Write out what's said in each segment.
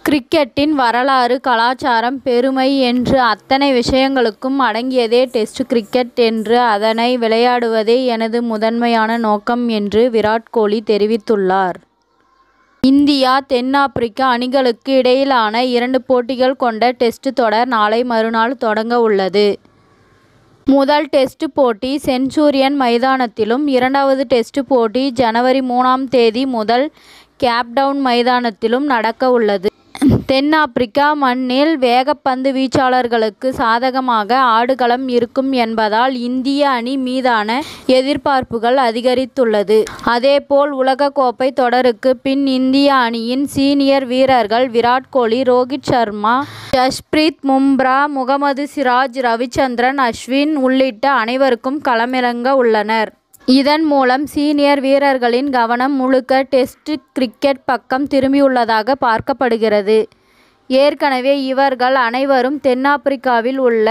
கிரிக்கெட்டின் வரலாறு, கலாச்சாரம், பெருமை என்று அத்தனை விஷயங்களுக்கும் அடங்கியதே டெஸ்ட் கிரிக்கெட் என்று அதனை விளையாடுவதே எனது முதன்மையான நோக்கம் என்று விராட் கோலி தெரிவித்துள்ளார். இந்தியா தென்னாப்பிரிக்கா அணிகளுக்கு இடையிலான 2 போட்டிகள் கொண்ட டெஸ்ட் தொடர் நாளை மறுநாள் தொடங்க உள்ளது. முதல் டெஸ்ட் போட்டி செஞ்சுரியன் மைதானத்திலும், இரண்டாவது டெஸ்ட் போட்டி ஜனவரி 3ஆம் தேதி முதல் கேப்டவுன் மைதானத்திலும் நடக்க உள்ளது. தென்னாப்பிரிக்கா மண்ணில் வேகப்பந்து வீச்சாளர்களுக்கு சாதகமாக ஆடுகளம் இருக்கும் என்பதால் இந்திய அணி மீதான எதிர்பார்ப்புகள் அதிகரித்துள்ளது. அதேபோல் உலகக்கோப்பை தொடருக்கு பின் இந்திய அணியின் சீனியர் வீரர்கள் விராட் கோலி, ரோஹித் சர்மா, ஜஸ்பிரீத் பும்ரா, முகமது சிராஜ், ரவிச்சந்திரன் அஸ்வின் உள்ளிட்ட அனைவருக்கும் களமிறங்க உள்ளனர். இதன் மூலம் சீனியர் வீரர்களின் கவனம் முழுக்க டெஸ்ட் கிரிக்கெட் பக்கம் திரும்பியுள்ளதாக பார்க்கப்படுகிறது. ஏற்கனவே இவர்கள் அனைவரும் தென்னாப்பிரிக்காவில் உள்ள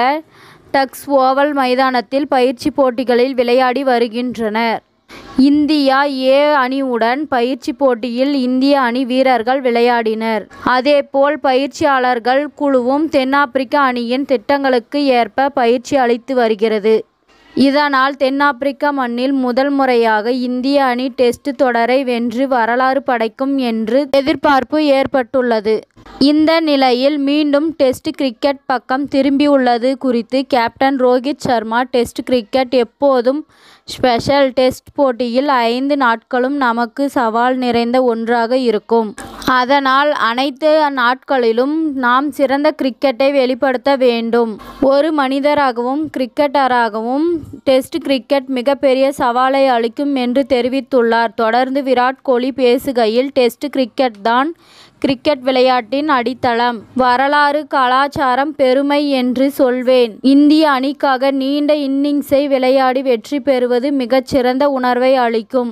டக்ஸ் ஓவல் மைதானத்தில் பயிற்சி போட்டிகளில் விளையாடி வருகின்றனர். இந்தியா ஏ அணியுடன் பயிற்சி போட்டியில் இந்திய அணி வீரர்கள் விளையாடினர். அதேபோல் பயிற்சியாளர்கள் குழுவும் தென்னாப்பிரிக்க அணியின் திட்டங்களுக்கு ஏற்ப பயிற்சி அளித்து வருகிறது. இதனால் தென்னாப்பிரிக்க மண்ணில் முதல் முறையாக இந்திய அணி டெஸ்ட் தொடரை வென்று வரலாறு படைக்கும் என்று எதிர்பார்ப்பு ஏற்பட்டுள்ளது. இந்த நிலையில் மீண்டும் டெஸ்ட் கிரிக்கெட் பக்கம் திரும்பியுள்ளது குறித்து captain Rohit Sharma, test cricket எப்போதும் ஸ்பெஷல். டெஸ்ட் போட்டியில் 5 நாட்களும் நமக்கு சவால் நிறைந்த ஒன்றாக இருக்கும். அதனால் அனைத்து நாட்களிலும் நாம் சிறந்த கிரிக்கெட்டை வெளிப்படுத்த வேண்டும். ஒரு மனிதராகவும் கிரிக்கெட்டராகவும் டெஸ்ட் கிரிக்கெட் மிகப்பெரிய சவாலை அளிக்கும் என்று தெரிவித்துள்ளார். தொடர்ந்து விராட் கோலி பேசுகையில், டெஸ்ட் கிரிக்கெட் தான் கிரிக்கெட் விளையாட்டின் அடித்தளம். வரலாறு, கலாச்சாரம், பெருமை என்று சொல்வேன். இந்திய அணிக்காக நீண்ட இன்னிங்ஸை விளையாடி வெற்றி பெறுவது மிகச்சிறந்த உணர்வை அளிக்கும்.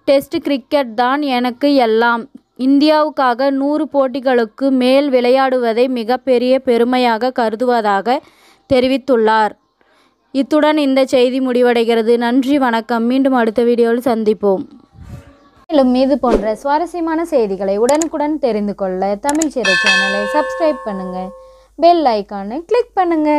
டெஸ்ட் கிரிக்கெட் தான் எனக்கு எல்லாம். இந்தியாவுக்காக 100 போட்டிகளுக்கு மேல் விளையாடுவதை மிகப்பெரிய பெருமையாக கருதுவதாக தெரிவித்துள்ளார். இத்துடன் இந்த செய்தி முடிவடைகிறது. நன்றி, வணக்கம். மீண்டும் அடுத்த வீடியோவில் சந்திப்போம். மேலும் இது போன்ற சுவாரஸ்யமான செய்திகளை உடனுக்குடன் தெரிந்து கொள்ள தமிழ் சிறை சேனலை சப்ஸ்கிரைப் பண்ணுங்க, பெல் ஐகானை கிளிக் பண்ணுங்க.